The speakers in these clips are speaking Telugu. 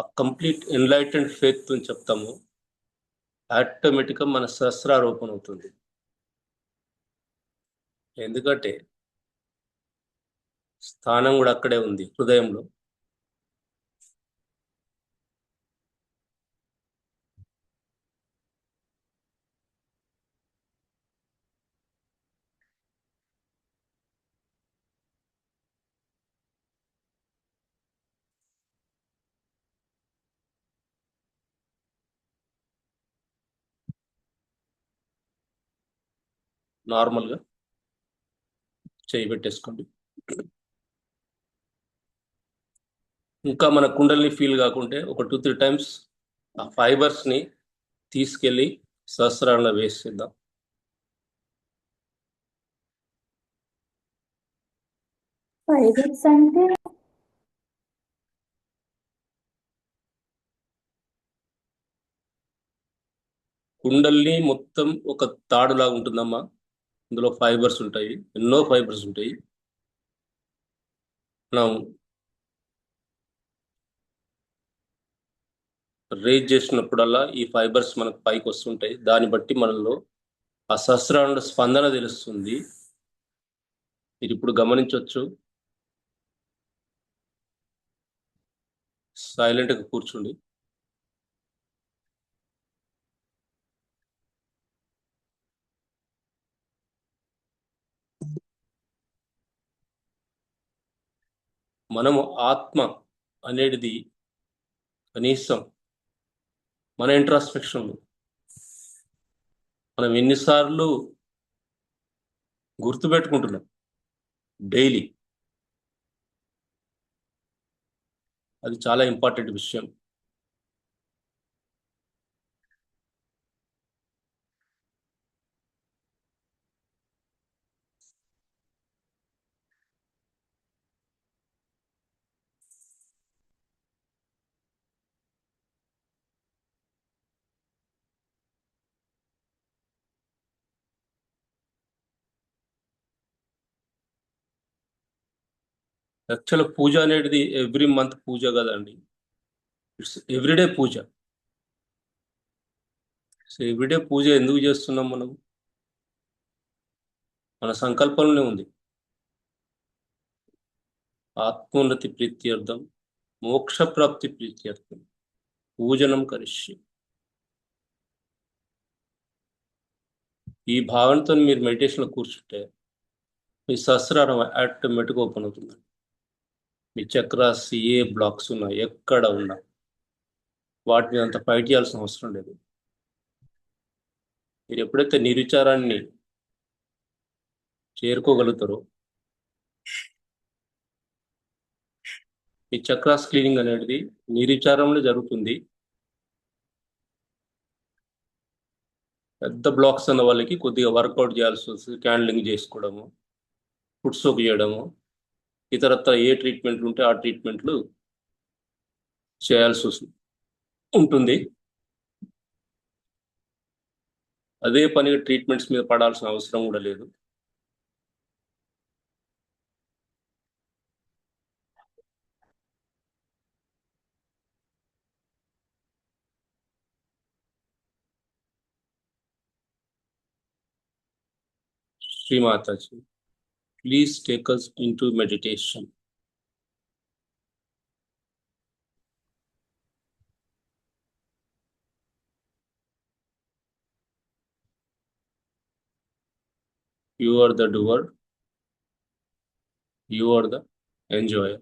ఆ కంప్లీట్ ఎన్లైటెండ్ ఫేత్ అని చెప్తాము, ఆటోమేటిక్గా మన సహస్రారోపణ అవుతుంది. ఎందుకంటే స్థానం కూడా అక్కడే ఉంది, హృదయంలో. నార్మల్గా చేయి పెట్టేసుకోండి. ఇంకా మన కుండల్ని ఫీల్ కాకుంటే ఒక 2-3 టైమ్స్ ఆ ఫైబర్స్ని తీసుకెళ్ళి సహస్రాల్లో వేసేద్దాం. ఫైబర్స్ అంటే కుండల్ని మొత్తం ఒక తాడులాగా ఉంటుందమ్మా. ఇందులో ఫైబర్స్ ఉంటాయి, ఎన్నో ఫైబర్స్ ఉంటాయి. మనం రేజ్ చేసినప్పుడల్లా ఈ ఫైబర్స్ మనకు పైకి వస్తుంటాయి. దాన్ని బట్టి మనలో ఆ సహస్రాండ స్పందన తెలుస్తుంది. మీరు ఇప్పుడు గమనించవచ్చు. సైలెంట్గా కూర్చోండి. మనము ఆత్మ అనేది కనీసం మన ఇంట్రాస్పెక్షన్లో మనం ఎన్నిసార్లు గుర్తుపెట్టుకుంటున్నాం డైలీ. అది చాలా ఇంపార్టెంట్ విషయం. యాక్చువల్ పూజ అనేది ఎవ్రీ మంత్ పూజ కదండి, it's everyday puja. So everyday puja ఎందుకు చేస్తున్నాం మనం? మన సంకల్పంలోనే ఉంది. ఆత్మోన్నతి ప్రీత్యర్థం, మోక్ష ప్రాప్తి ప్రీత్యర్థం పూజనం కరిష్యే. ఈ భావనతో మీరు మెడిటేషన్లో కూర్చుంటే మీ సహస్రారం ఆటోమేటిక్గా ఓపెన్ అవుతుంది. మీ చక్రాస్ ఏ బ్లాక్స్ ఉన్నా, ఎక్కడ ఉన్నా, వాటిని అంత ఫైట్ చేయాల్సిన అవసరం లేదు. మీరు ఎప్పుడైతే నిర్విచారాన్ని చేరుకోగలుగుతారో, ఈ చక్రాస్ క్లీనింగ్ అనేది నిర్విచారంలో జరుగుతుంది. పెద్ద బ్లాక్స్ ఉన్న వాళ్ళకి కొద్దిగా వర్కౌట్ చేయాల్సి వస్తుంది, క్యాండ్లింగ్ చేసుకోవడము, ఫుడ్ సోక్ చేయడము, ఇతరత్ర ఏ ట్రీట్మెంట్లు ఉంటే ఆ ట్రీట్మెంట్లు చేయాల్సి ఉంటుంది. అదే పనిగా ట్రీట్మెంట్స్ మీద పడాల్సిన అవసరం కూడా లేదు. Shri Mataji, please take us into meditation. You are the doer, you are the enjoyer.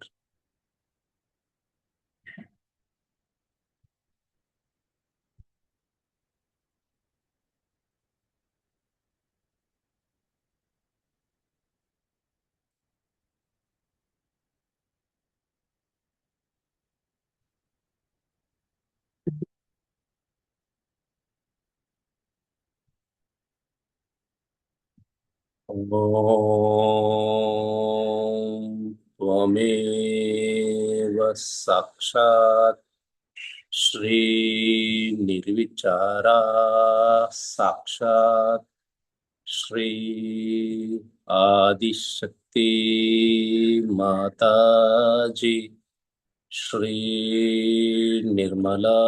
Om Tvameva Sakshat Shri Nirvichara Sakshat Shri Adi Shakti Mataji Shri Nirmala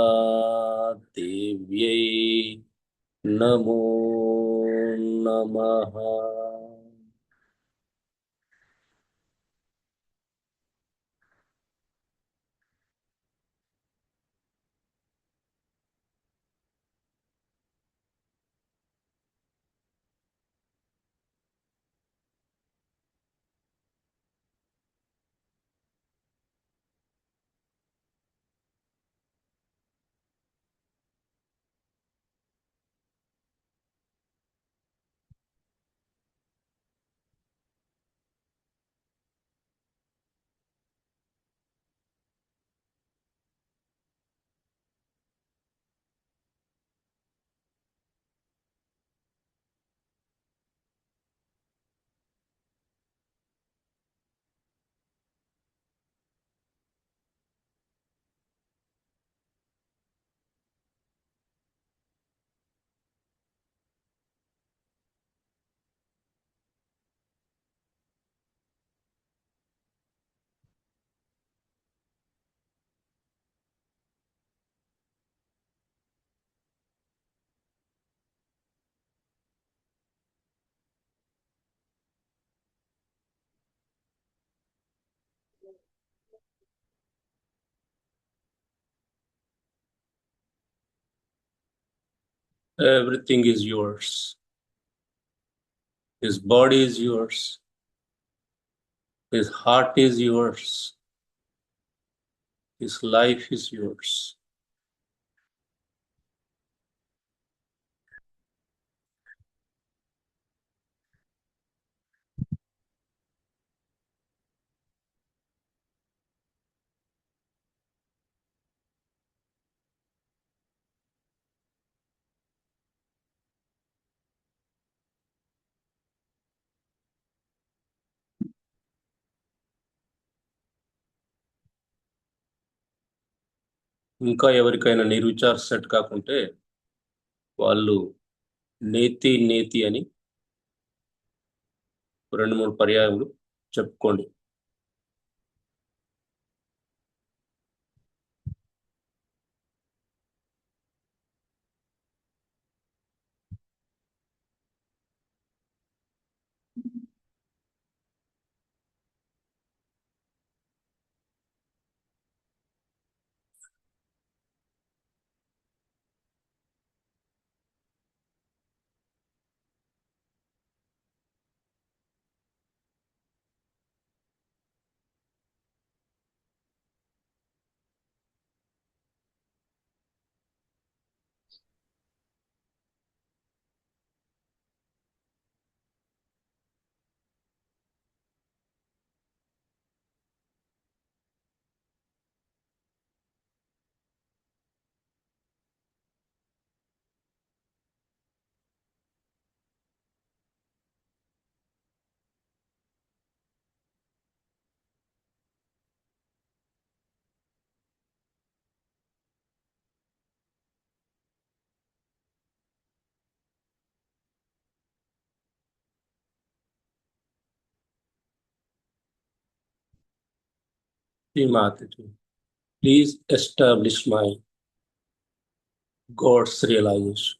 देव्यै नमो नमः। Everything is yours. His body is yours. His heart is yours. His life is yours. ఇంకా ఎవరికైనా నిర్విచార్ సెట్ కాకుంటే వాళ్ళు నేతి నేతి అని 2-3 పర్యాయములు చెప్పుకోండి. Maataji, please establish my God's realization.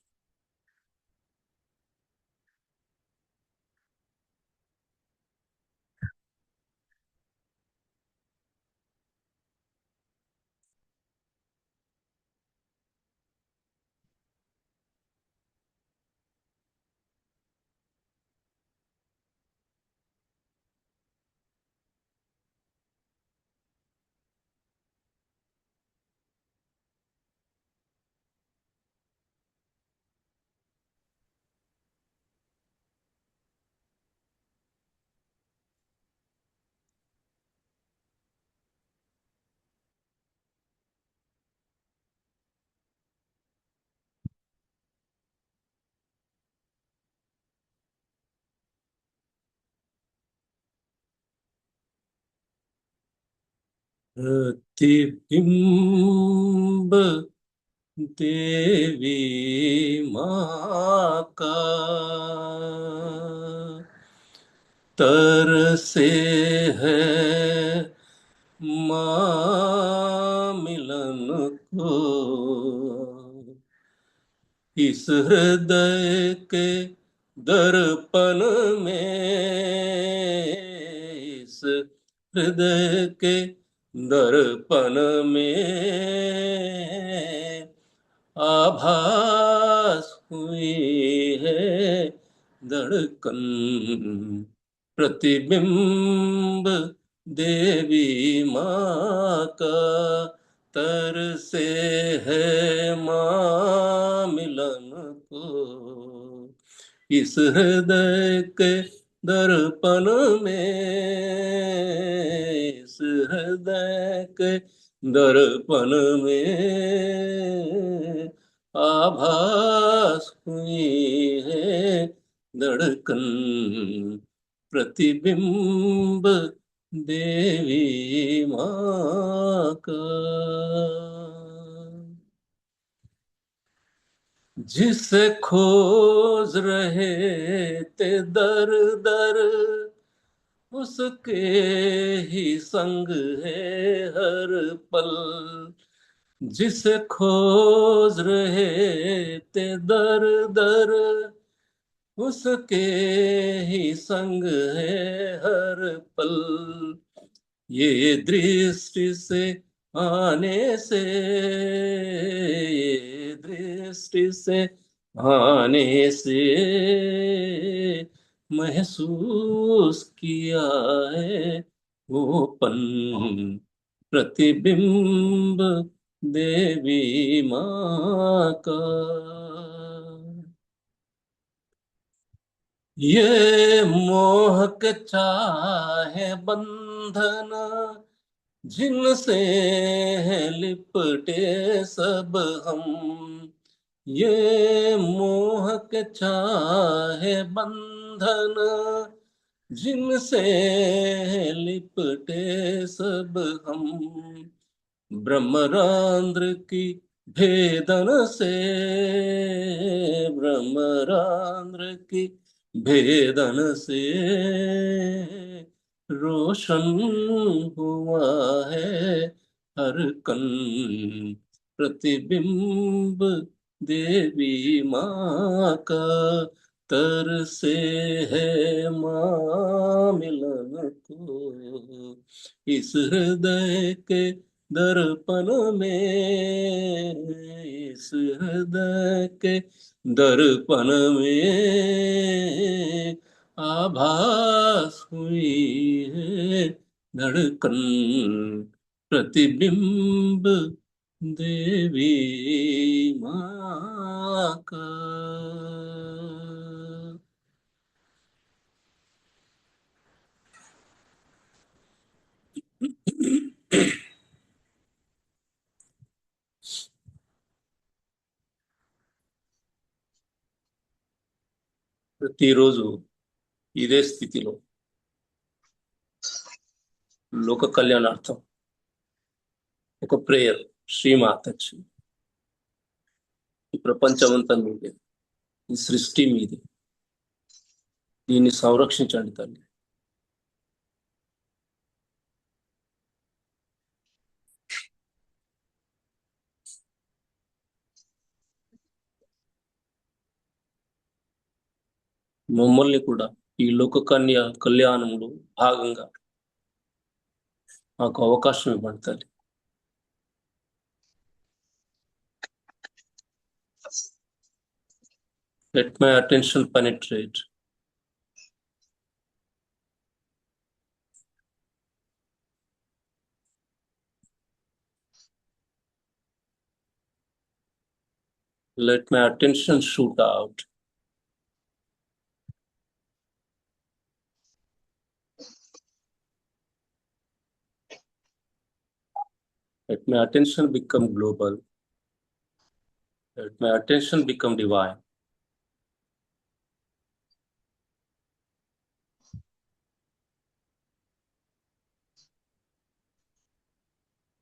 प्रतिबिंब देवी माँ का तरसे है माँ इस हृदय के दर्पण में, इस हृदय के दर्पण में आभास हुई है धड़कन, प्रतिबिंब देवी माँ का तरसे है माँ मिलन को। इस हृदय के दर्पण में, इस हृदय के दर्पण में आभास हुई है धड़कन, प्रतिबिंब देवी माँ का। जिसे खोज रहे थे दर दर, उसके ही संग है हर पल। जिसे खोज रहे थे दर दर, उसके ही संग है हर पल। ये दृष्टि से आने से, ये दृष्टि से आने से महसूस किया है वो पन, प्रतिबिंब देवी माँ का। ये मोह के चाहे बंधन, जिनसे है लिपटे सब हम। ये मोह के चाहे बंधन, जिनसे है लिपटे सब हम। ब्रह्मरांध्र की भेदन से, ब्रह्मरांध्र की भेदन से रोशन हुआ है हर कण, प्रतिबिंब देवी माँ का तरसे है माँ मिलन को। इस हृदय के दर्पण में, इस हृदय के दर्पण में आभास हुई है धड़कन, प्रतिबिंब देवी माँ का। ప్రతిరోజు ఇదే స్థితిలో లోక కళ్యాణార్థం ఒక ప్రేయర్, శ్రీమాతచ్చి ఈ ప్రపంచమంతా మీదే, ఈ సృష్టి మీదే, దీన్ని సంరక్షించండి తల్లి. మమ్మల్ని కూడా ఈ లోక కళ్యాణంలో భాగంగా మాకు అవకాశం ఇవ్వండి తల్లి. Let my attention penetrate. Let my attention shoot out. Let my attention become global. Let my attention become divine.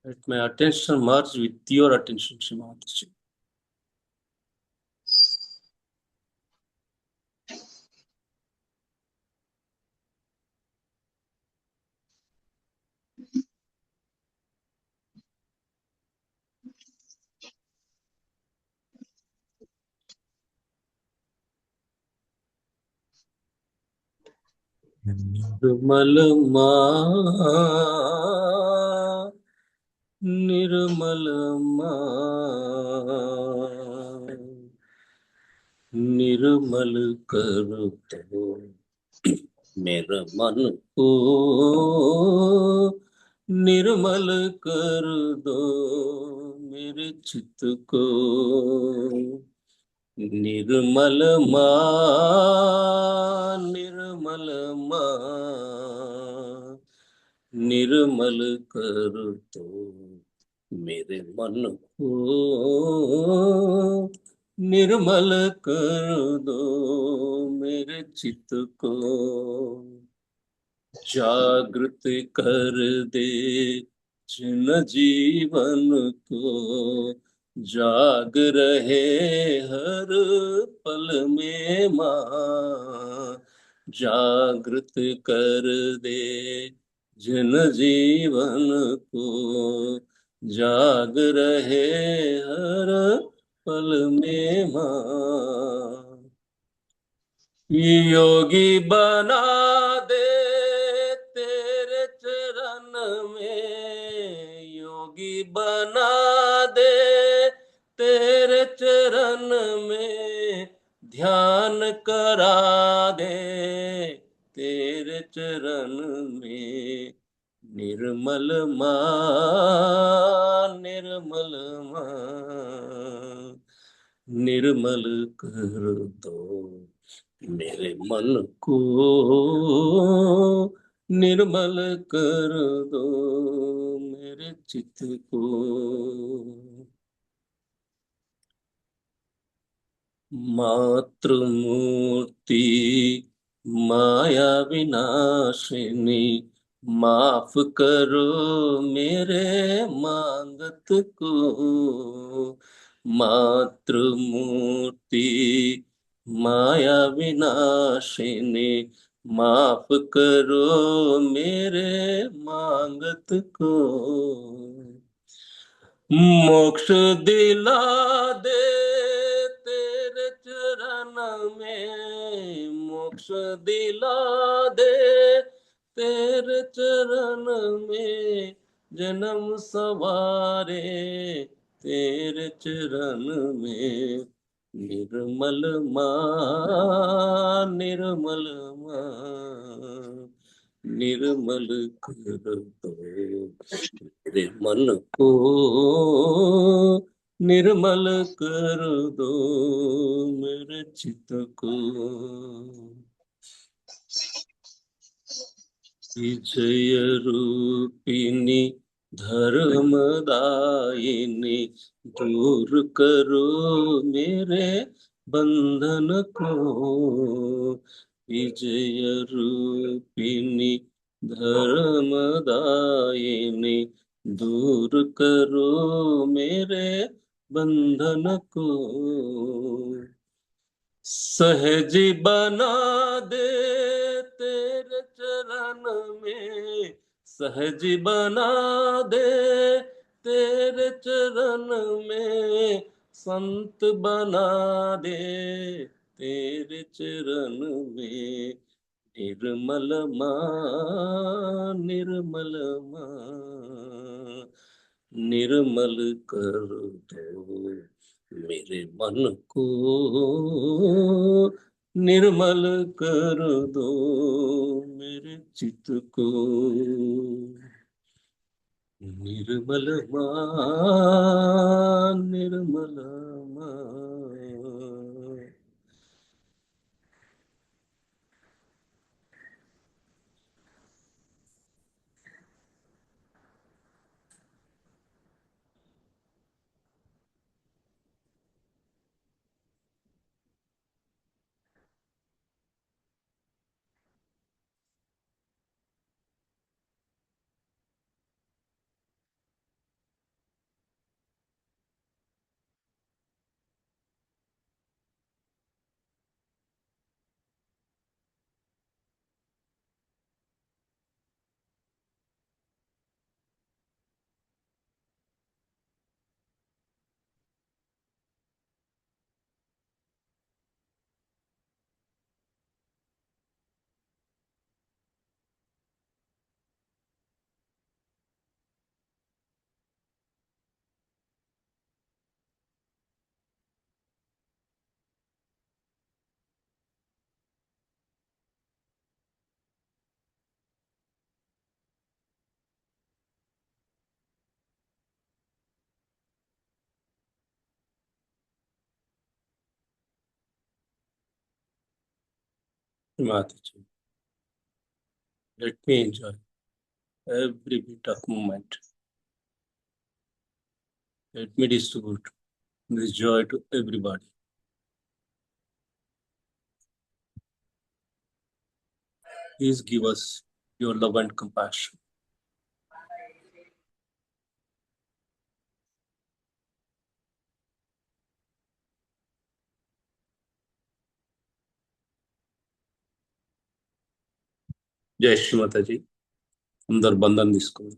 Let my attention merge with your attention, Shrimataji. నిర్మలమా నిర్మలమా निर्मल कर दो मेरा मन को निर्मल कर दो मेरे चित्त को निर्मल मा निर्मल मा निर्मल कर दो मेरे मन को निर्मल कर दो मेरे चित्त को जागृत कर दे जिन जीवन को जाग रहे हर पल में माँ जागृत कर दे जिन जीवन को जाग रहे हर पल में माँ योगी बना दे तेरे चरण में योगी बना दे तेरे चरण में ध्यान करा दे तेरे चरण में निर्मल निर्मल निर्मल कर दो मेरे मन को निर्मल कर दो मेरे चित्त को मातृमूर्ति माया विनाशिनी माफ करो मेरे मांगत को मातृमूर्ति माया विनाशिनी माफ करो मेरे मांगत को मोक्ष दिला दे तेरे चरण में मोक्ष दिला दे तेरे चरण में जन्म सवारे तेरे चरण में निर्मल निर्मल निर्मल कर दो मेरे मन को निर्मल कर दो मेरे चित्त को विजय रूपिणी धर्मदायिनी दूर करो मेरे बंधन को विजय रूपिणी धर्मदायिनी दूर करो मेरे बंधन को सहज बना दे तेरे चरण में सहज बना दे तेरे चरण में संत बना दे तेरे चरण में निर्मल निर्मल निर्मल कर दो मेरे मन को निर्मल कर दो मेरे चित्त को निर्मल निर्मल Mataji, let me enjoy every bit of moment. Let me distribute this joy to everybody. Please give us your love and compassion. జై శ్రీ మాతాజీ. అందరు బంధం తీసుకుంది.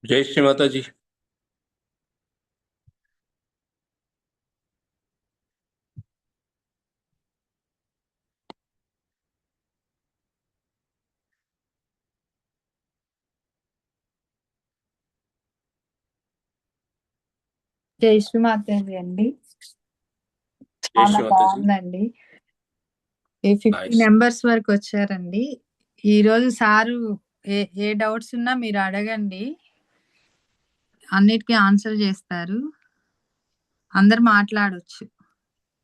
జై శ్రీ మాతాజీ. జై శ్రీమాతాజీ అండి. జై చాలా శ్రీ మాతాజీ. బాగుందండి. ఈ 50 Nice. మెంబర్స్ వరకు వచ్చారండి. ఈ రోజు సారు ఏ డౌట్స్ ఉన్నా మీరు అడగండి, అన్నిటికీ ఆన్సర్ చేస్తారు. అందరు మాట్లాడొచ్చు.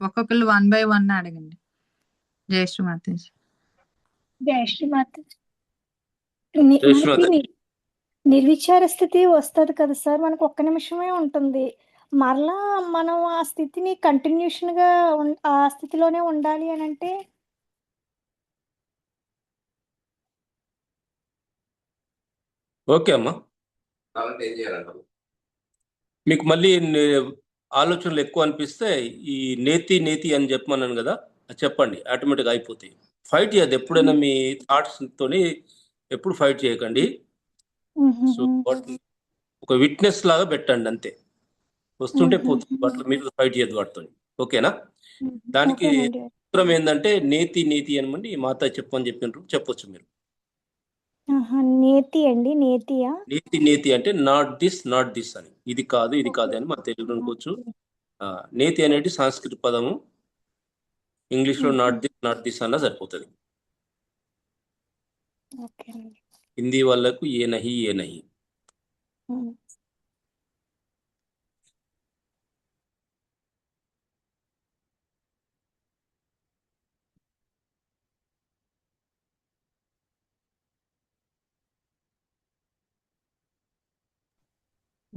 ఒక్కొక్కరు 1 by 1 అడగండి. జై శ్రీమాతాజీ. జై శ్రీమాత. జై శ్రీ మనకి మాతాజీ. నిర్విచార స్థితి వస్తుంది కదా సార్, మనకు ఒక్క నిమిషమే ఉంటుంది. మరలా మనం ఆ స్థితిని కంటిన్యూషన్ గా ఆ స్థితిలోనే ఉండాలి అని అంటే ఓకే అమ్మా. మీకు మళ్ళీ ఆలోచనలు ఎక్కువ అనిపిస్తే ఈ నేతి నేతి అని చెప్పమన్నాను కదా, అది చెప్పండి, ఆటోమేటిక్గా అయిపోతాయి. ఫైట్ చేయద్దు ఎప్పుడైనా, మీ థాట్స్ తోని ఎప్పుడు ఫైట్ చేయకండి. సో వాటిని ఒక విట్నెస్ లాగా పెట్టండి అంతే. వస్తుంటే పోతుంది, వాటి మీద ఫైట్ చేయద్దు వాటితో. ఓకేనా? దానికి ఓకేనండి. సూత్రం ఏంటంటే నేతి నేతి అనమండి, మాత చెప్పని చెప్పినారు, చెప్పొచ్చు మీరు. నేతి అండి, నేతియా? నేతి నేతి అంటే నాట్ దిస్ అని, ఇది కాదు ఇది కాదు అని మన తెలుగులో అనుకోవచ్చు. నేతి అనేది సంస్కృత పదము, ఇంగ్లీష్లో నాట్ దిస్ అన్నా సరిపోతుంది. ఓకేనండి. హిందీ వాళ్ళకు ఏ నహి ఏ నహి.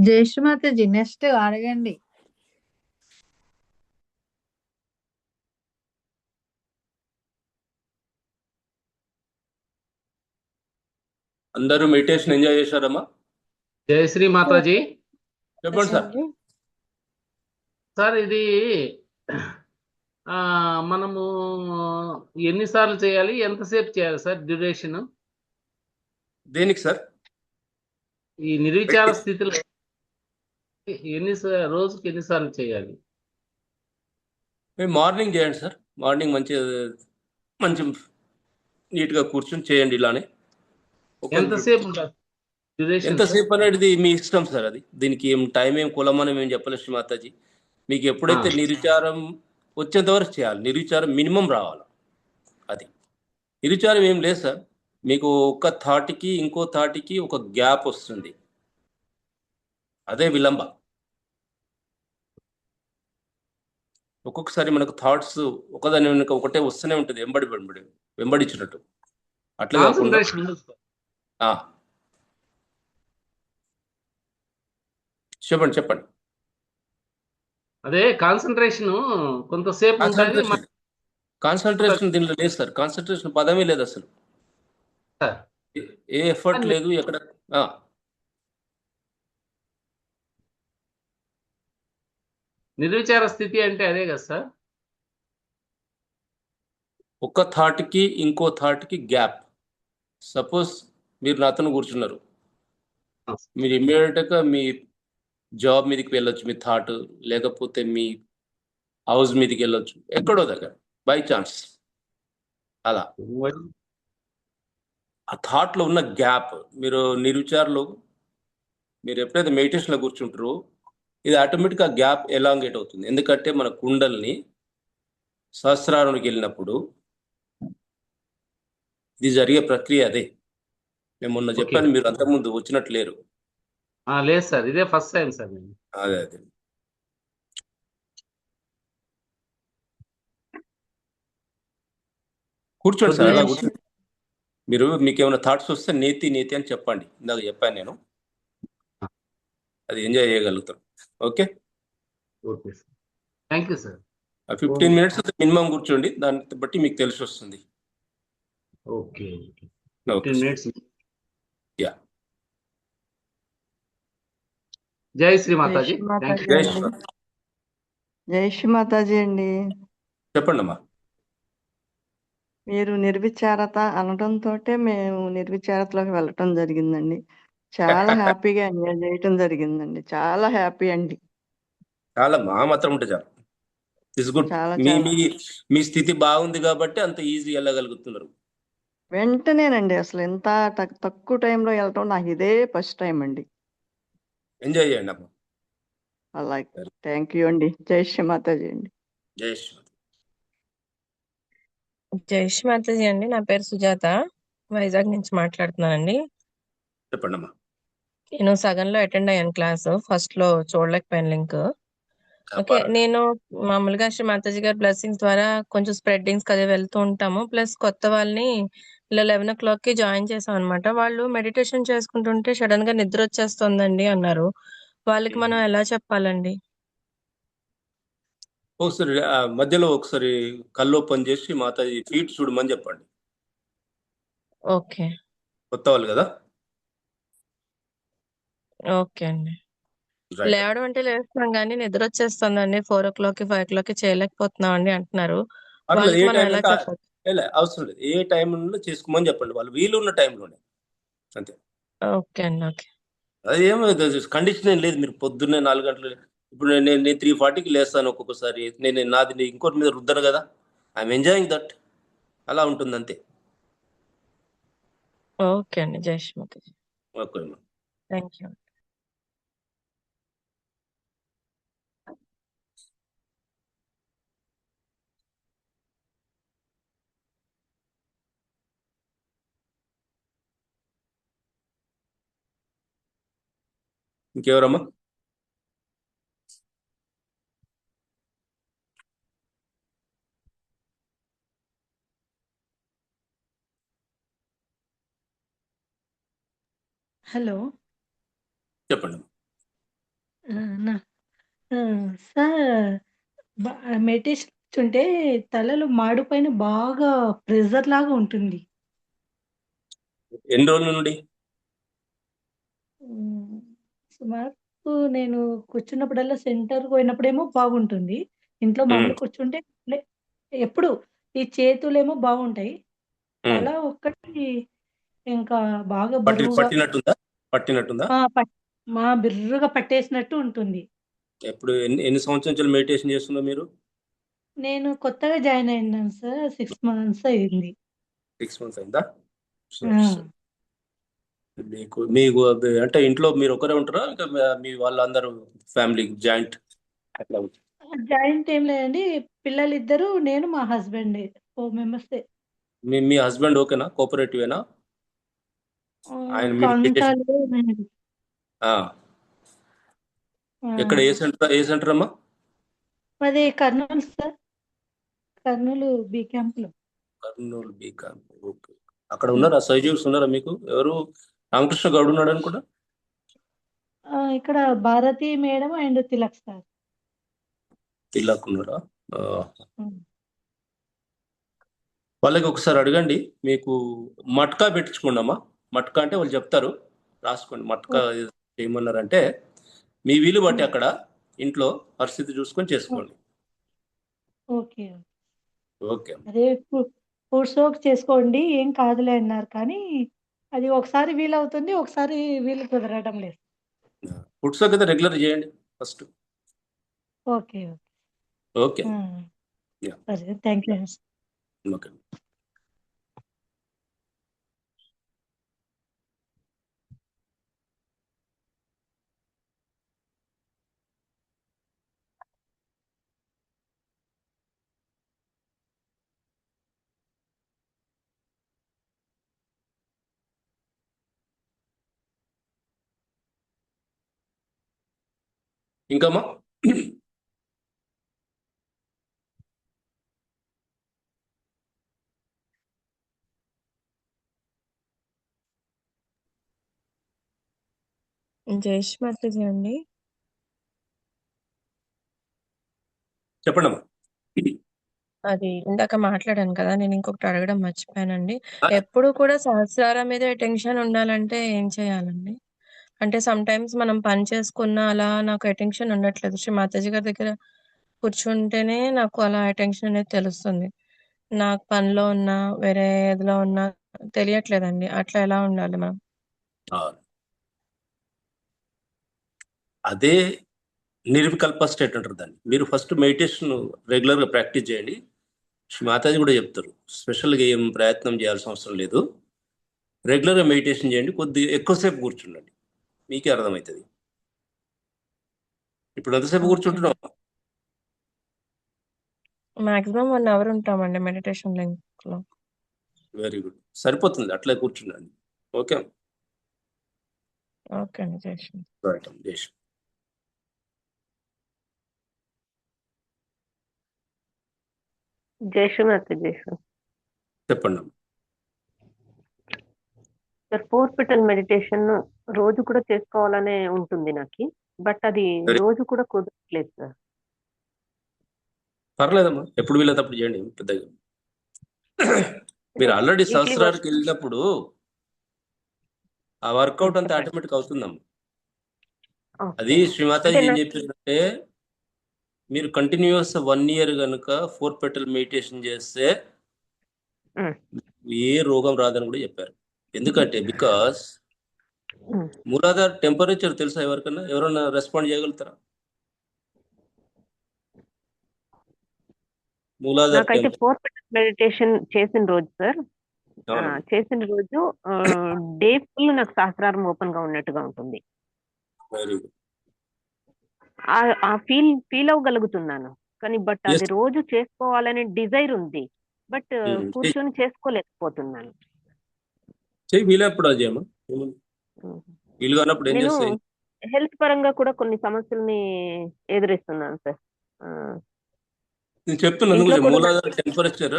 జై శ్రీమాతాజీ, నెక్స్ట్ అడగండి. అందరూ మెడిటేషన్ ఎంజాయ్ చేశారమ్మా? జై శ్రీ మాతాజీ. చెప్పండి సార్. సార్ ఇది మనము ఎన్నిసార్లు చేయాలి, ఎంతసేపు చేయాలి సార్ డ్యూరేషన్? దేనికి సార్? ఈ నిర్విచార స్థితిలో రోజుకి ఎన్నిసార్లు చేయాలి? మేము మార్నింగ్ చేయండి సార్. మార్నింగ్ మంచి నీట్గా కూర్చొని చేయండి ఇలానే. ఎంతసేపు ఉంటుంది డ్యూరేషన్ సార్? ఎంతసేపు అనేది మీ ఇష్టం సార్. అది దీనికి ఏం టైం ఏం కులమని మేము చెప్పలేదు శ్రీ మాతాజీ. మీకు ఎప్పుడైతే నిర్విచారం వచ్చేంత వరకు చేయాలి. నిర్విచారం మినిమం రావాలి. అది నిర్విచారం ఏం లేదు సార్. మీకు ఒక థాట్కి ఇంకో థాట్కి ఒక గ్యాప్ వస్తుంది, అదే విలంబ. ఒక్కొక్కసారి మనకు థాట్స్ ఒకదాని వెనుక ఒకటే వస్తూనే ఉంటుంది, వెంబడించినట్టు. అట్లా కాకుండా కాన్సన్ట్రేషన్ ఉండదు సార్. చెప్పండి. అదే కాన్సన్ట్రేషన్ కొంతసేపు ఉంటుంది. కాన్సన్ట్రేషన్ దీనిలో లేదు సార్. కాన్సన్ట్రేషన్ పదమే లేదు అసలు. సార్, ఏ ఎఫర్ట్ లేదు ఎక్కడ. నిర్విచార స్థితి అంటే అదే కదా సార్? ఒక థాట్కి ఇంకో థాట్కి గ్యాప్. సపోజ్ మీరు నాతో కూర్చున్నారు, మీరు ఇమ్మీడియట్గా మీ జాబ్ మీదకి వెళ్ళొచ్చు మీ థాట్, లేకపోతే మీ హౌస్ మీదకి వెళ్ళొచ్చు, ఎక్కడో దగ్గర బై ఛాన్స్. అలా ఆ థాట్లో ఉన్న గ్యాప్ మీరు నిర్విచారంలో మీరు ఎప్పుడైతే మెడిటేషన్లో కూర్చుంటారో ఇది ఆటోమేటిక్గా గ్యాప్ ఎలాంగేట్ అవుతుంది. ఎందుకంటే మన కుండల్ని సహస్రారానికి వెళ్ళినప్పుడు ఇది జరిగే ప్రక్రియ అదే. మేము మొన్న చెప్పాను, మీరు అంతకుముందు వచ్చినట్టు లేరు. లేదు సార్, ఇదే ఫస్ట్ టైం సార్ నేను. అదే కూర్చోండి సార్, అలా కూర్చోండి. మీకు ఏమైనా థాట్స్ వస్తే నేతి అని చెప్పండి. ఇందాక చెప్పాను నేను, అది ఎంజాయ్ చేయగలుగుతాం. Okay okay sir, thank you sir. 15 minutes minimum కూర్చోండి, దాన్ని బట్టి మీకు తెలిసి వస్తుంది. Okay 15 minutes. యా. జై శ్రీ మాతాజీ. జై శ్రీ మాతాజీ అండి. చెప్పండి అమ్మా. మీరు నిర్విచారత అనడంతో మేము నిర్విచారతలోకి వెళ్ళటం జరిగిందండి. చాలా హ్యాపీగా ఎంజాయ్ చేయటం జరిగిందండి. చాలా హ్యాపీ అండి. చాలా మా మాత్రం ఉంటే చాలు. It's good. మీ స్థితి బాగుంది కాబట్టి అంత ఈజీ వెళ్ళగలుగుతున్నారు. వెంటనేనండి, అసలు ఎంత తక్కువ టైంలో వెళ్ళటం నాకు ఇదే ఫస్ట్ టైం అండి. ఎంజాయ్ చేయండి అమ్మా. అలాగే, థ్యాంక్ యూ అండి. జై శ్రీ మాతాజీ అండి. జై శ్రీ. జై శ్రీ మాతాజీ అండి. నా పేరు సుజాత, వైజాగ్ నుంచి మాట్లాడుతున్నానండి. చెప్పండి అమ్మా. నేను సగంలో అటెండ్ అయ్యాను క్లాస్, ఫస్ట్ లో చూడలేకపోయాను లింక్. ఓకే, నేను మామూలుగా శ్రీ మాతాజీ గారి బ్లెస్సింగ్స్ ద్వారా కొంచెం స్ప్రెడ్డింగ్స్ అది వెళ్తూ ఉంటాము. ప్లస్ కొత్త వాళ్ళని ఇలా 11 o'clock కి జాయిన్ చేసాం అనమాట. వాళ్ళు మెడిటేషన్ చేసుకుంటుంటే సడన్ గా నిద్ర వచ్చేస్తుందండి అన్నారు. వాళ్ళకి మనం ఎలా చెప్పాలండి? ఒకసారి మధ్యలో ఒకసారి కళ్ళు ఓపెన్ చేసి మాతాజీ ఫీట్ చూడమని చెప్పండి. ఓకే, కొత్త వాళ్ళు కదా. ఓకే అండి. లేవడం అంటే లేస్తున్నాం కానీ నిద్ర వచ్చేస్తుందండి. 4 o'clock 5 o'clock చేయలేకపోతున్నాం అండి అంటున్నారు. వాళ్ళకి మనం ఎలా చెప్పాలి? అవసరం లేదు, ఏ టైంలో చేసుకోమని చెప్పండి. వాళ్ళు వీలు ఉన్న టైంలోనే అంతే. ఓకే అండి. ఓకే, అది ఏమో కండిషన్ ఏం లేదు. మీరు పొద్దున్నే 4 గంటలు, ఇప్పుడు నేను 3:40కి లేస్తాను ఒక్కొక్కసారి. నాది ఇంకోటి మీద రుద్దను కదా. I'm enjoying that. అలా ఉంటుంది అంతే. ఓకే అండి. జై Shri Mataji. Okay. Thank you. ఇంకెవరమ్మా? హలో చెప్పండి. సార్, మెడిటేషన్ ఉంటే తలలో మాడు పైన బాగా ప్రెజర్ లాగా ఉంటుంది. ఎన్ని రోజుల నుండి? సుమారు నేను కూర్చున్నప్పుడల్లా సెంటర్ పోయినప్పుడేమో బాగుంటుంది. ఇంట్లో మామూలు కూర్చుంటే ఎప్పుడు ఈ చేతులేమో బాగుంటాయి. తల ఒక్కటి ఇంకా బాగా బరువుగా పట్టినట్టుందా? బిర్రుగా పట్టేసినట్టు ఉంటుంది. ఎప్పుడు ఎన్ని సంవత్సరాల నుంచి మెడిటేషన్ చేస్తున్నారు మీరు? నేను కొత్తగా జాయిన్ అయినాను సార్. 6 మంత్స్ అయింది. 6 months అయిందా? ఆ! సరే సరే. మీకు అంటే ఇంట్లో మీరు ఒకరే ఉంటారా, ఇంకా మీ వాళ్ళందరూ ఫ్యామిలీ జాయింట్ అట్లా ఉంటారా? జాయింట్ ఏం లేదండి. పిల్లలిద్దరూ, నేను, మా హస్బెండే. 4 మెంబర్సే. మీ హస్బెండ్ ఓకేనా, కోఆపరేటివేనా? ఆయన ఇంకా మీరు అంతా మెడిటేషన్ లేదండి. ఎక్కడ, ఏ సెంటర్ అమ్మా? మాది కర్నూలు సార్. కర్నూలు బి క్యాంప్‌లో. కర్నూలు బీకామ్. ఓకే. అక్కడ ఉన్నారా సైజూస్ ఉన్నారా మీకు? ఎవరు, రామకృష్ణ గౌడ్ ఉన్నాడు అనుకుంటా. ఇక్కడ Bharathi madam and Tilak sir. తిల్లాకు ఉన్నారా? హ్మ్. వాళ్ళకి ఒకసారి అడగండి, మీకు మట్కా పెట్టించుకోండి అమ్మా. మట్కా అంటే వాళ్ళు చెప్తారు, రాసుకోండి. మట్కా చేయమన్నారంటే మీ వీలు బట్టి అక్కడ ఇంట్లో పరిస్థితి చూసుకొని చేసుకోండి. ఓకే. ఓకే అమ్మా. అదే ఫుడ్ సోక్ చేసుకోండి ఏం కాదులే అన్నారు. కానీ అది ఒకసారి వీలవుతుంది, ఒకసారి వీలు కుదరడం లేదు. ఫుడ్ సోక్ అయితే రెగ్యులర్ చేయండి ఫస్ట్. ఓకే. ఓకే. ఆ! యా. సరే. Thank you. ఓకే. ఇంకమ్మా? జయేష్ మాతాజీ అండి. చెప్పండి అమ్మా. అది ఇందాక మాట్లాడాను కదా, నేను ఇంకొకటి అడగడం మర్చిపోయానండి. ఎప్పుడు కూడా సహస్రారం మీద అటెన్షన్ ఉండాలంటే ఏం చేయాలండి? అంటే సమ్ టైమ్స్ మనం పని చేసుకున్నా అలా నాకు అటెన్షన్ ఉండట్లేదు. శ్రీ మాతాజీ గారి దగ్గర కూర్చుంటేనే నాకు అలా అటెన్షన్ అనేది తెలుస్తుంది. నాకు పనిలో ఉన్నా, వేరే ఏదిలో ఉన్నా తెలియట్లేదండి. అట్లా ఎలా ఉండాలి మనం? అదే నిర్వికల్ప స్టేట్ అంటారు దాన్ని. మీరు ఫస్ట్ మెడిటేషన్ రెగ్యులర్గా ప్రాక్టీస్ చేయండి. మాతాజీ కూడా చెప్తారు, స్పెషల్గా ఏం ప్రయత్నం చేయాల్సిన అవసరం లేదు. రెగ్యులర్గా మెడిటేషన్ చేయండి, కొద్దిగా ఎక్కువసేపు కూర్చుండండి, మీకే అర్థమవుతుంది. ఇప్పుడు ఎంతసేపు కూర్చుంటున్నాం? మాక్సిమం 1 అవర్ ఉంటామండి మెడిటేషన్ లింక్లో. వెరీ గుడ్, సరిపోతుంది, అట్లే కూర్చుండండి. ఓకే. ఓకే అండి. జయేష్. రైట్ అమ్మ, జయేష్. చెప్పండి అమ్మ. సార్ 4 పిటల్ మెడిటేషన్ రోజు కూడా చేసుకోవాలనే ఉంటుంది నాకు. బట్ అది రోజు కూడా కుదరట్లేదు సార్. పర్లేదమ్మా, ఎప్పుడు వీలైతే అప్పుడు చేయండి, పెద్దగా. మీరు ఆల్రెడీ సహస్రానికి వెళ్ళినప్పుడు ఆ వర్కౌట్ అంతా ఆటోమేటిక్ అవుతుందమ్మా. అది శ్రీమాతాజీ ఏం చెప్పిందంటే, మీరు కంటిన్యూస్ 1 year కనుక 4 petal మెడిటేషన్ చేస్తే ఏ రోగం రాదని కూడా చెప్పారు. ఎందుకంటే బికాస్ మూలాధార టెంపరేచర్ తెలుసా ఎవరికన్నా? ఎవరన్నా రెస్పాండ్ చేయగలుగుతారా? మూలాధార నాకైతే 4 పిటల్ మెడిటేషన్ చేసిన రోజు సార్, అవునమ్మా. చేసిన రోజు డే ఫుల్ నాకు సహస్రారం ఓపెన్ గా ఉన్నట్టుగా ఉంటుంది. Very good. ఆ ఫీల్ అవ్వగలుగుతున్నాను. కానీ బట్ అది రోజు చేసుకోవాలనే డిజైర్ ఉంది. బట్ కూర్చొని చేసుకోలేకపోతున్నాను. చెయ్యి, వీలప్పుడు అది చేయమ్మా. వీలు కానప్పుడు ఏం నేను చేస్తాయి? హెల్త్ పరంగా కూడా కొన్ని సమస్యల్ని ఎదురిస్తున్నాను సార్. నేను చెప్తున్నాను ఇంట్లో కూడా మూలాధార టెంపరేచర్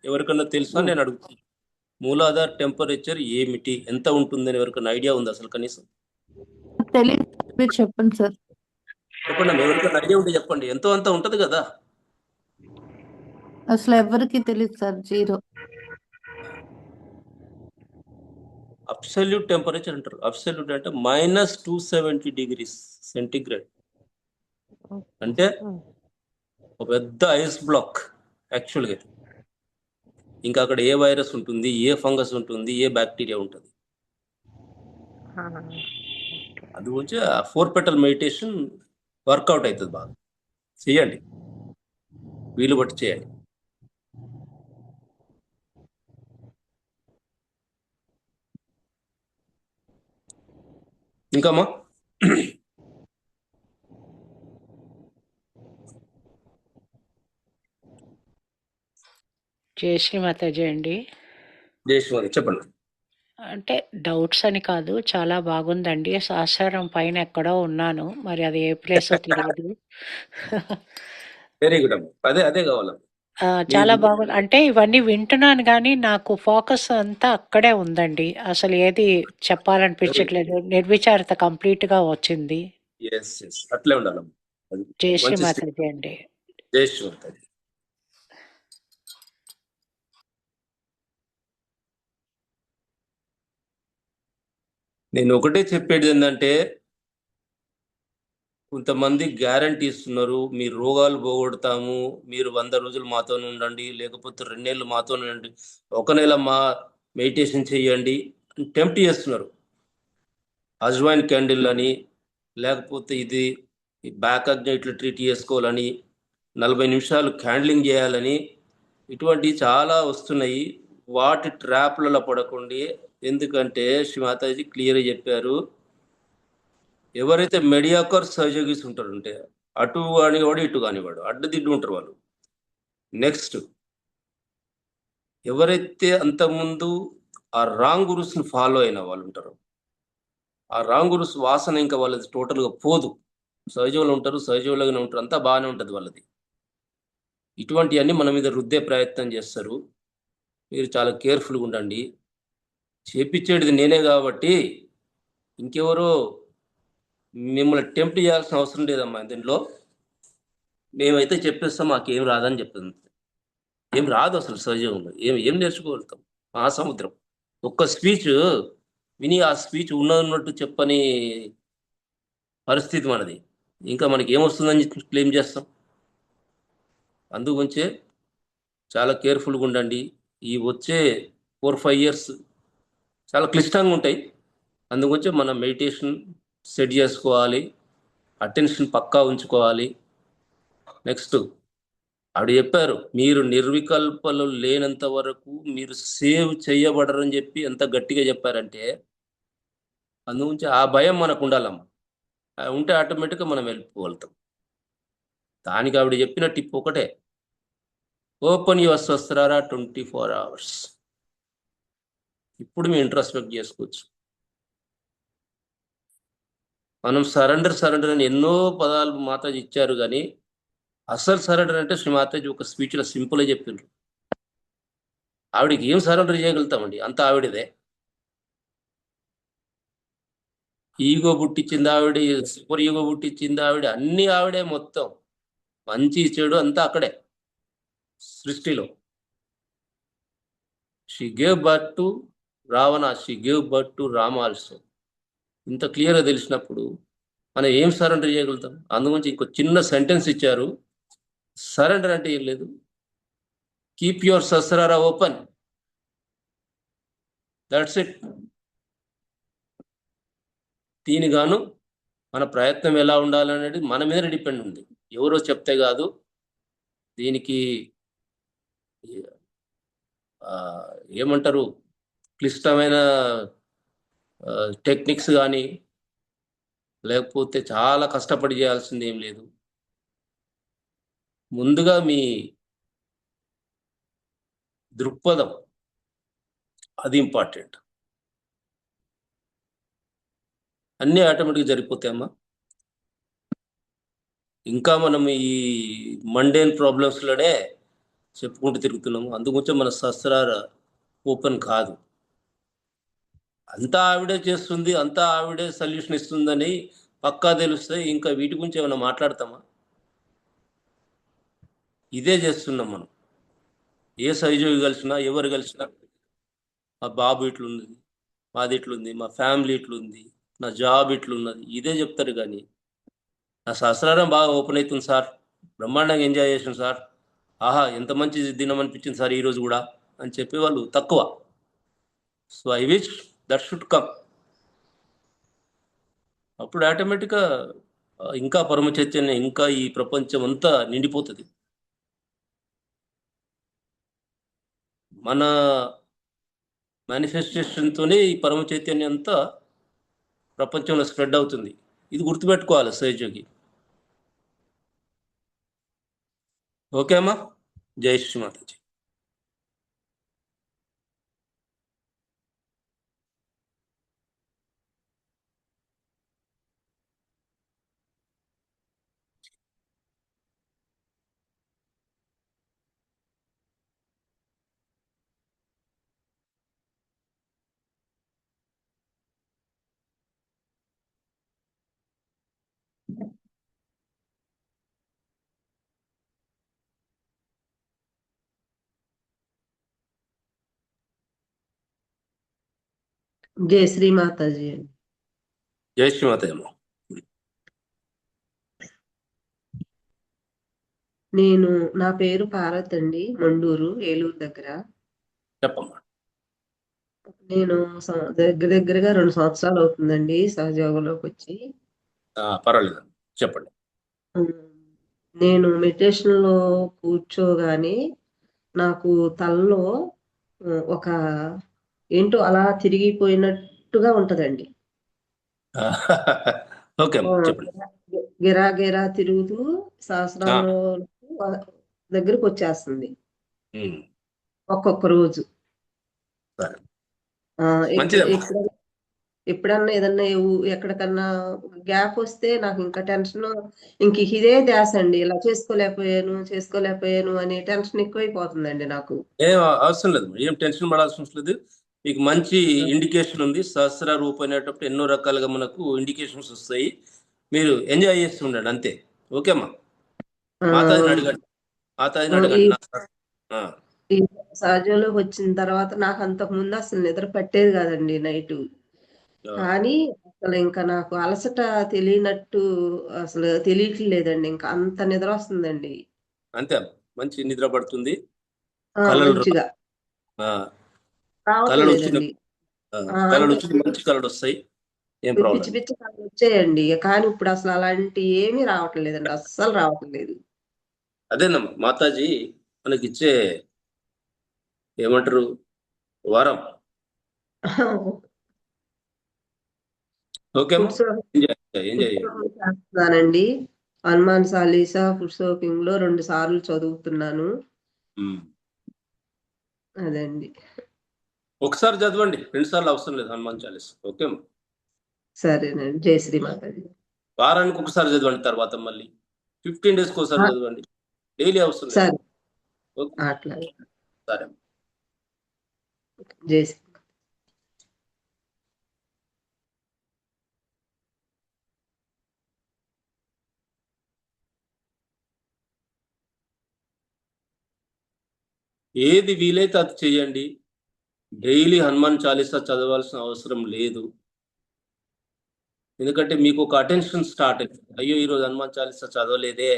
ఎవరికన్నా తెలుసా నేను అడుగుతున్నాను. మూలాధార టెంపరేచర్ ఏమిటి, ఎంత ఉంటుందని ఎవరికన్నా ఐడియా ఉంది అసలు కనీసం? తెలియదు, మీరు చెప్పండి సార్. చెప్పండి అమ్మా, ఎవరికన్నా ఐడియా ఉంటే చెప్పండి. ఎంతో అంత ఉంటది కదా. అసలు ఎవరికి తెలియదు సార్, 0. అబ్సల్యూట్ టెంపరేచర్ అంటారు. అబ్సల్యూట్ అంటే -270 degrees సెంటిగ్రేడ్. అంటే ఒక పెద్ద ఐస్ బ్లాక్ యాక్చువల్గా. ఇంకా అక్కడ ఏ వైరస్ ఉంటుంది, ఏ ఫంగస్ ఉంటుంది, ఏ బ్యాక్టీరియా ఉంటుంది. అది గురించి 4 petal మెడిటేషన్ వర్కౌట్ అవుతుంది బాగా. చేయండి. వీలు బట్టి చేయాలి. ఇంకామా జై శ్రీ మాతాజీ అండి. జయశ్రీ చెప్పండి. అంటే డౌట్స్ అని కాదు, చాలా బాగుందండి. సహస్రం పైన ఎక్కడో ఉన్నాను, మరి అది ఏ ప్లేసో తెలియదు. వెరీ గుడ్ అమ్మా. అదే కావాలి. చాలా బాగుంది. అంటే ఇవన్నీ వింటున్నాను కానీ నాకు ఫోకస్ అంతా అక్కడే ఉందండి. అసలు ఏది చెప్పాలనిపించట్లేదు. నిర్విచారత కంప్లీట్ గా వచ్చింది. అట్లే ఉండాలమ్మా. జై శ్రీ మాతాజీ అండి. జయశ్రీ మాతాజీ. నేను ఒకటే చెప్పేది ఏంటంటే, కొంతమంది గ్యారంటీ ఇస్తున్నారు, మీ రోగాలు పోగొడతాము, మీరు 100 రోజులు మాతోనే ఉండండి, లేకపోతే 2 నెలలు మాతోనే ఉండండి, 1 నెల మెడిటేషన్ చేయండి అని టెంప్ట్ చేస్తున్నారు. అజ్వైన్ క్యాండిల్ అని, లేకపోతే ఇది బ్యాక్ అగ్ని ఇట్లా ట్రీట్ చేసుకోవాలని, 40 నిమిషాలు క్యాండ్లింగ్ చేయాలని, ఇటువంటివి చాలా వస్తున్నాయి. వాటి ట్రాప్లలో పడకండి. ఎందుకంటే శ్రీ మాతాజీ క్లియర్గా చెప్పారు, ఎవరైతే మెడియాకర్ సర్జరీస్ ఉంటారు అంటే అటు కానివాడు ఇటు కానివాడు అడ్డదిడ్డు ఉంటారు వాళ్ళు. నెక్స్ట్ ఎవరైతే అంతకుముందు ఆ రాంగ్ గురుస్ని ఫాలో అయిన వాళ్ళు ఉంటారు, ఆ రాంగ్ గురుస్ వాసన ఇంకా వాళ్ళది టోటల్గా పోదు. సహజంలో ఉంటారు, సహజంలోనే ఉంటారు, అంతా బాగానే ఉంటుంది వాళ్ళది. ఇటువంటివన్నీ మన మీద రుద్దే ప్రయత్నం చేస్తారు. మీరు చాలా కేర్ఫుల్గా ఉండండి. చేపించేది నేనే కాబట్టి ఇంకెవరో మిమ్మల్ని టెంప్ట్ చేయాల్సిన అవసరం లేదమ్మా. దీంట్లో మేమైతే చెప్పేస్తాం, మాకేం రాదని చెప్తుంది. ఏం రాదు అసలు సహజంలో. ఏం నేర్చుకోగలుగుతాం? మహాసముద్రం. ఒక్క స్పీచ్ విని ఆ స్పీచ్ ఉన్నట్టు చెప్పని పరిస్థితి మనది. ఇంకా మనకి ఏమొస్తుందని క్లెయిమ్ చేస్తాం. అందుగురించే చాలా కేర్ఫుల్గా ఉండండి. ఈ వచ్చే 4-5 years చాలా క్లిష్టంగా ఉంటాయి. అందుగురించి మనం మెడిటేషన్ సెట్ చేసుకోవాలి, అటెన్షన్ పక్కా ఉంచుకోవాలి. నెక్స్ట్ ఆవిడ చెప్పారు, మీరు నిర్వికల్పలు లేనంత వరకు మీరు సేవ్ చేయబడరని చెప్పి ఎంత గట్టిగా చెప్పారంటే, అందుగురించి ఆ భయం మనకు ఉండాలమ్మా. ఉంటే ఆటోమేటిక్గా మనం వెళ్ళిపోగలుగుతాం. దానికి ఆవిడ చెప్పిన టిప్ ఒకటే, ఓపెన్ యువర్ సహస్రారా 24 hours. ఇప్పుడు మీ ఇంట్రాస్పెక్ట్ చేసుకోవచ్చు. మనం సరెండర్ అని ఎన్నో పదాలు మాతాజీ ఇచ్చారు, కానీ అసలు సరెండర్ అంటే శ్రీ మాతాజీ ఒక స్పీచ్లో సింపుల్గా చెప్పిండ్రు. ఆవిడకి ఏం సరెండర్ చేయగలుగుతామండి? అంత ఆవిడదే. ఈగో పుట్టించింది ఆవిడ, సూపర్ ఈగో పుట్టించింది ఆవిడ, అన్ని ఆవిడే. మొత్తం మంచి చెడు అంతా అక్కడే సృష్టిలో. She gave birth to Ravana, she gave birth to Rama also. ఇంత క్లియర్గా తెలిసినప్పుడు మనం ఏం సరెండర్ చేయగలుగుతాం? అందుగురించి ఇంకో చిన్న సెంటెన్స్ ఇచ్చారు. సరెండర్ అంటే ఏం లేదు, keep your sahasrara open, that's it. దీనిగాను మన ప్రయత్నం ఎలా ఉండాలనేది మన మీద డిపెండ్ ఉంది, ఎవరో చెప్తే కాదు. దీనికి ఏమంటారు, క్లిష్టమైన టెక్నిక్స్ కానీ లేకపోతే చాలా కష్టపడి చేయాల్సింది ఏం లేదు. ముందుగా మీ దృక్పథం అది ఇంపార్టెంట్. అన్నీ ఆటోమేటిక్గా జరిగిపోతాయమ్మా. ఇంకా మనం ఈ మండేన్ ప్రాబ్లమ్స్లోనే చెప్పుకుంటూ తిరుగుతున్నాము. అందుగురించి మన సహస్రార ఓపెన్ కాదు. అంతా ఆవిడే చేస్తుంది, అంతా ఆవిడే సొల్యూషన్ ఇస్తుందని పక్కా తెలుస్తే ఇంకా వీటి గురించి ఏమైనా మాట్లాడతామా? ఇదే చేస్తున్నాం మనం. ఏ సహజీవి కలిసినా, ఎవరు కలిసినా, మా బాబు ఇట్లుంది, మాది ఇట్లుంది, మా ఫ్యామిలీ ఇట్లుంది, నా జాబ్ ఇట్లున్నది, ఇదే చెప్తారు. కానీ నా సహస్రారం బాగా ఓపెన్ అవుతుంది సార్, బ్రహ్మాండంగా ఎంజాయ్ చేసాను సార్, ఆహా ఎంత మంచి దినం అనిపించింది సార్ ఈరోజు కూడా అని చెప్పేవాళ్ళు తక్కువ. So I wish that should come. అప్పుడు ఆటోమేటిక్గా ఇంకా పరమ చైతన్యం, ఇంకా ఈ ప్రపంచం అంతా నిండిపోతుంది. మన మేనిఫెస్టేషన్తోనే ఈ పరమ చైతన్యం అంతా ప్రపంచంలో స్ప్రెడ్ అవుతుంది. ఇది గుర్తుపెట్టుకోవాలి సహజోగి. ఓకే అమ్మా, జై శ్రీ మాతాజీ. జై శ్రీ మాతాజీ అండి. జై శ్రీ మాతాజీ అమ్మా. నా పేరు పార్వతి అండి, మండూరు ఏలూరు దగ్గర. చెప్పమ్మా. నేను దగ్గరగా 2 సంవత్సరాలు అవుతుందండి సహజయోగంలోకి వచ్చి. పర్వాలేదు, చెప్పండి. నేను మెడిటేషన్ లో కూర్చోగానే నాకు తలలో ఒక ఏంటో అలా తిరిగిపోయినట్టుగా ఉంటదండి. ఓకే అమ్మా, చెప్పండి. గిరా గిరా తిరుగుతూ సహస్రాలు దగ్గరకు వచ్చేస్తుంది ఒక్కొక్క రోజు. సరే, ఆ, మంచిదమ్మా. ఎప్పుడన్నా ఏదన్నా ఎక్కడికన్నా గ్యాప్ వస్తే నాకు ఇంకా టెన్షన్, ఇంక ఇదే ధ్యాస అండి. ఇలా చేసుకోలేకపోయాను అనే టెన్షన్ ఎక్కువైపోతుందండి నాకు. ఏం అవసరం లేదు, ఏం టెన్షన్ పడాల్సిన అవసరం లేదు. మీకు మంచి ఇండికేషన్ ఉంది. సహస్ర రూపం అనేటప్పుడు ఎన్నో రకాలుగా మనకు ఇండికేషన్స్ వస్తాయి. మీరు ఎంజాయ్ చేస్తూ ఉండండి అంతే. ఓకే అమ్మా. మాతాజిని అడగండి, మాతాజిని అడగండి. ఈ సహజంలోకి వచ్చిన తర్వాత నాకు అంతకు ముందు అసలు నిద్ర పట్టేది కాదండి నైట్. కానీ అసలు ఇంకా నాకు అలసట తెలియనట్టు అసలు తెలియట్లేదండి. ఇంకా అంత నిద్ర వస్తుందండి. అంతే అమ్మా, మంచి నిద్ర పడుతుంది. మంచిగా కళలు వచ్చి రావట్లేదండి. కళలు వచ్చి మంచి కళలు వస్తాయి. ఏం ప్రాబ్లం పిచ్చి పిచ్చి కళలు వచ్చాయండి. కానీ ఇప్పుడు అసలు అలాంటి ఏమీ రావట్లేదండి, అస్సలు రావట్లేదు. అదేనమ్మా, మాతాజీ మనకి ఇచ్చే ఏమంటారు వరం. ఓకే అమ్మా, ఎంజాయ్ చేస్తున్నానండి. హనుమాన్ చాలీసా ఫుడ్ సోకింగ్ లో 2 సార్లు చదువుతున్నాను. అదండి. ఒకసారి చదవండి, 2 సార్లు అవసరం లేదు హనుమాన్ చాలీసా. ఓకే అమ్మా, సరేనండి. జై శ్రీ మాతాజీ. వారానికి ఒకసారి చదవండి, తర్వాత మళ్ళీ 15 డేస్కి ఒకసారి చదవండి. డైలీ అవసరం లేదు. అట్లా సరే. జై శ్రీ. ఏది వీలైతే అది చేయండి. డైలీ హనుమాన్ చాలీసా చదవాల్సిన అవసరం లేదు. ఎందుకంటే మీకు ఒక అటెన్షన్ స్టార్ట్ అవుతుంది. అయ్యో ఈరోజు హనుమాన్ చాలీసా చదవలేదే,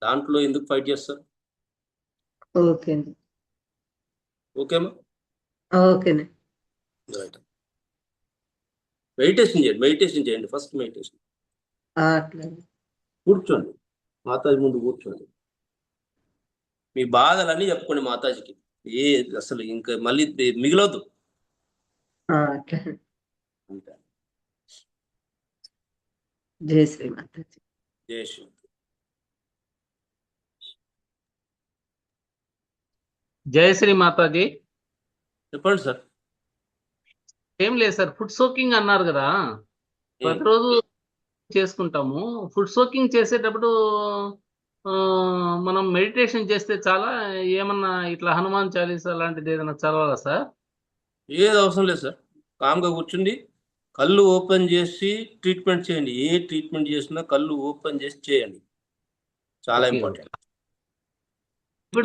దాంట్లో ఎందుకు ఫైట్ చేస్తారు? ఓకేనా? ఓకేనా? రైట్. మెడిటేషన్ చేయండి. First meditation. కూర్చోండి, మాతాజీ ముందు కూర్చోండి. మీ బాధలన్నీ చెప్పుకోండి మాతాజీకి. అసలు ఇంకా మళ్ళీ మిగిలొద్దు. జై శ్రీ మాతాజీ. జై శ్రీ. జై శ్రీ మాతాజీ. చెప్పండి సార్. ఏం లేదు సార్, ఫుడ్ సోకింగ్ అన్నారు కదా, ప్రతిరోజు చేసుకుంటాము. ఫుడ్ సోకింగ్ చేసేటప్పుడు మనం మెడిటేషన్ చేస్తే చాలా, ఏమన్నా ఇట్లా హనుమాన్ చాలీసా లాంటిది ఏదైనా చదవాలా సార్? ఏది అవసరం లేదు సార్, కామ్గా కూర్చుండి కళ్ళు ఓపెన్ చేసి ట్రీట్మెంట్ చేయండి. ఏ ట్రీట్మెంట్ చేసినా కళ్ళు ఓపెన్ చేసి చేయండి, చాలా ఇంపార్టెంట్.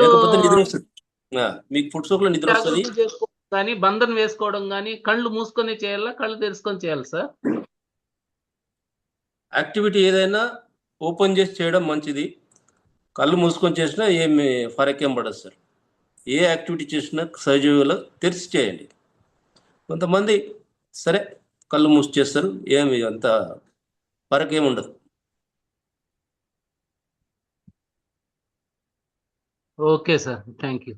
లేకపోతే నిద్ర వస్తుంది. మీకు ఫుడ్ సోక్ లో నిద్ర వస్తుంది. కానీ బంధన్ వేసుకోవడం కానీ కళ్ళు మూసుకొని చేయాలా, కళ్ళు తెరుచుకొని చేయాలి సార్? యాక్టివిటీ ఏదైనా ఓపెన్ చేసి చేయడం మంచిది. కళ్ళు మూసుకొని చేసినా ఏమి ఫరక్ ఏం పడదు సార్. ఏ యాక్టివిటీ చేసినా సహజీవులో తెరిచి చేయండి. కొంతమంది సరే కళ్ళు మూసి చేస్తారు, ఏమి అంత ఫరక్ ఏమి ఉండదు. Okay sir, thank you.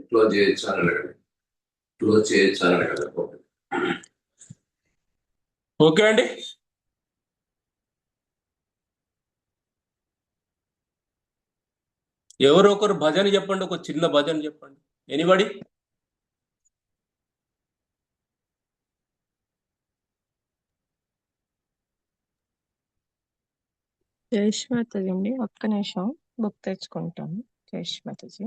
Close చేయొచ్చు అని అడగండి. క్లోజ్ చేయొచ్చు అని అడగండి. ఓకే అండి. ఎవరో ఒకరు భజన చెప్పండి, ఒక చిన్న భజన చెప్పండి. ఎనీబడి? జై శ్రీమాతాజీ అండి, ఒక్క నిమిషం బుక్ తెచ్చుకుంటాను. జై శ్రీమాతాజీ.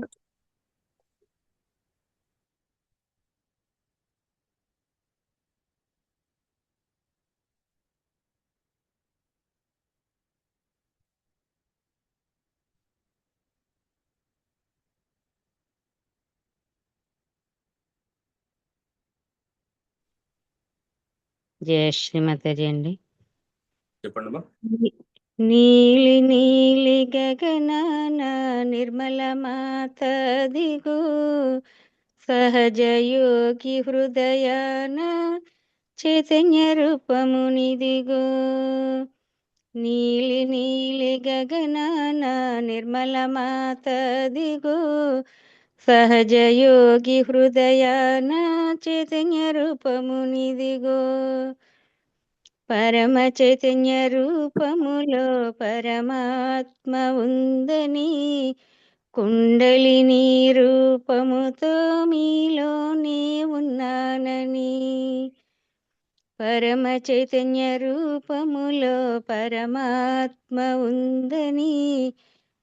జయ శ్రీమాతాజీ అండి. చెప్పండమ్మా. నీలి నీలి గగనాన నిర్మల మాత దిగు, సహజ యోగి హృదయాన చైతన్య రూపమునిదిగో. నీలి నీలి గగనాన నిర్మల మాత దిగు, సహజ యోగి హృదయాన చైతన్య రూపమునిదిగో. పరమ చైతన్య రూపములో పరమాత్మ ఉందని, కుండలిని రూపముతో మీలోనే ఉన్నానని. పరమ చైతన్య రూపములో పరమాత్మ ఉందని,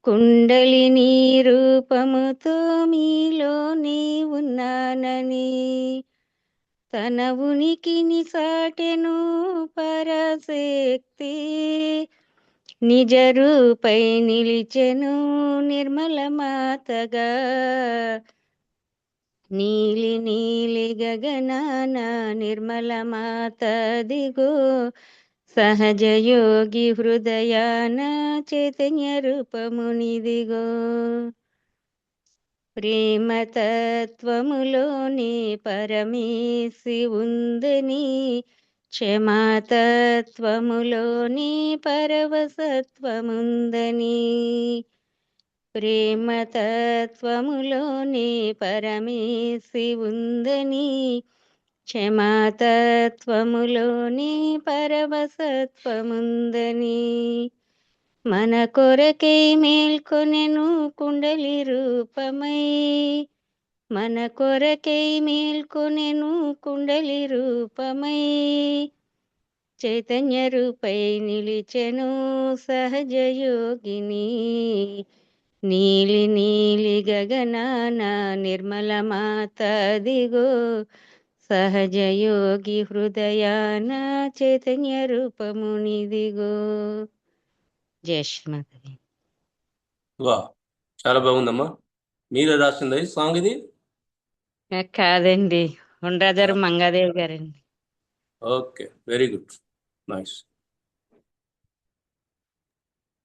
కుండలిని రూపముతో మీలోనే ఉన్నానని. తన ఉనికిని సాటెను పరశక్తి, నిజ రూపై నిలిచెను నిర్మల మాతగా. నీలి నీలి గగనాన నిర్మల మాత దిగో, సహజ యోగి హృదయాన చైతన్య రూపమునిదిగో. ప్రేమతత్వములోని పరమేశి ఉందని, క్షమాతత్వములోని పరవసత్వముందని. ప్రేమతత్వములోని పరమేశి ఉందని, క్షమాతత్వములోని పరవసత్వముందని. మన కొరకై మేల్కొనెను కుండలి రూపమై, మన కొరకై మేల్కొనెను కుండలి రూపమై. చైతన్య రూపై నిలిచెను సహజ యోగిని. నీలి నీలి గగనాన నిర్మల మాత దిగో, సహజ యోగి హృదయాన చైతన్య రూపమునిదిగో. జయ శ్రీమాతాజీ. వా, చాలా బాగుందమ్మా. మీరే రాసిందా ఈ సాంగ్ ఇది? కాదండి, ఉండ్రాజరు మంగాదేవి గారండి. Okay, very good, nice.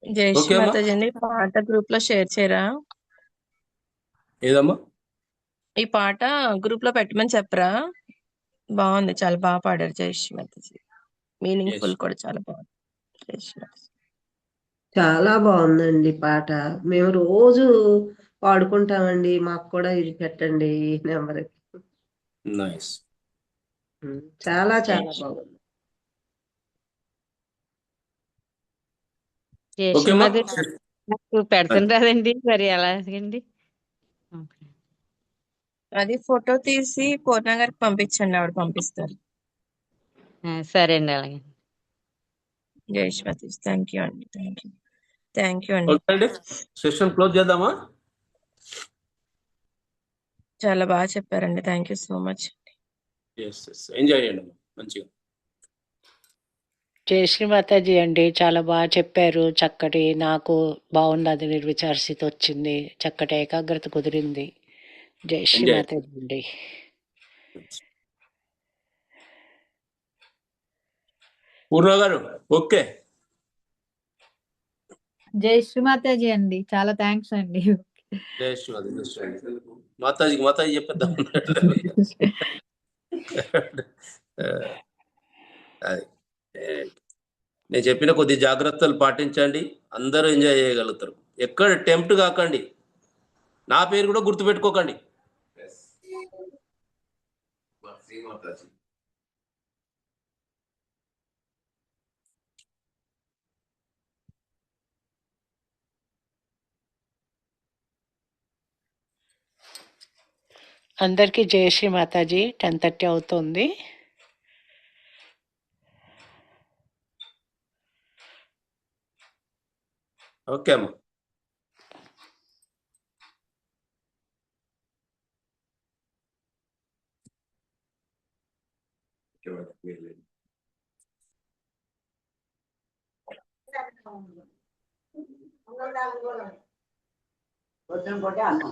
జై ఓకే అమ్మా. శ్రీమాతాజీ అండి, పాట గ్రూప్ లో షేర్ చేయరా? ఏదమ్మా? ఈ పాట గ్రూప్ లో పెట్టమని చెప్పరా? బాగుంది, చాలా బాగా పాడారు. జై శ్రీమాతాజీ. మీనింగ్ఫుల్ కూడా చాలా బాగుంది. జై శ్రీమాతాజీ. చాలా బాగుందండి పాట. మేము రోజు పాడుకుంటామండి. మాకు కూడా ఇది పెట్టండి ఈ నెంబర్. నైస్. చాలా జై చాలా బాగుంది. జయ ఓకేమ్మా. శ్రీమాతాజీ నాకు పెడుతుంటారండి, మరి ఎలాగండి? అది ఫోటో తీసి పూర్ణ గారికి పంపించండి, ఆవిడ పంపిస్తారు. సరే అండి, అలాగే. జై శ్రీమాతాజీ. థ్యాంక్ యూ అండి, థ్యాంక్ యూ, థ్యాంక్ యూ అండి. ఓకే అండి, సెషన్ క్లోజ్ చేద్దామా? చాలా బాగా చెప్పారండి, thank you so much. Enjoy చేయండి అమ్మా మంచిగా. జయ శ్రీమాతాజీ అండి, చాలా బాగా చెప్పారు. చక్కటి, నాకు బాగుంది, అది నిర్విచార స్థితి వచ్చింది, చక్కటి ఏకాగ్రత కుదిరింది. జయ ఎంజాయ్. శ్రీమాతాజీ అండి. పూర్ణ గారు ఓకే. జై శ్రీమాతాజీ అండి, చాలా థ్యాంక్స్ అండి. జయ శ్రీమాత, జయ శ్రీమాత. మాతాజీకి మాతాజీ చెప్పేద్దాం. అది నేను చెప్పిన కొద్ది జాగ్రత్తలు పాటించండి, అందరూ ఎంజాయ్ చేయగలుగుతారు. ఎక్కడ టెంప్ట్ కాకండి. నా పేరు కూడా గుర్తుపెట్టుకోకండి. శ్రీమాతాజీ అందరికీ జయశ్రీ మాతాజీ. 10:30 అవుతుంది. ఓకే అమ్మా. వచ్చిన కొట్టే అన్నం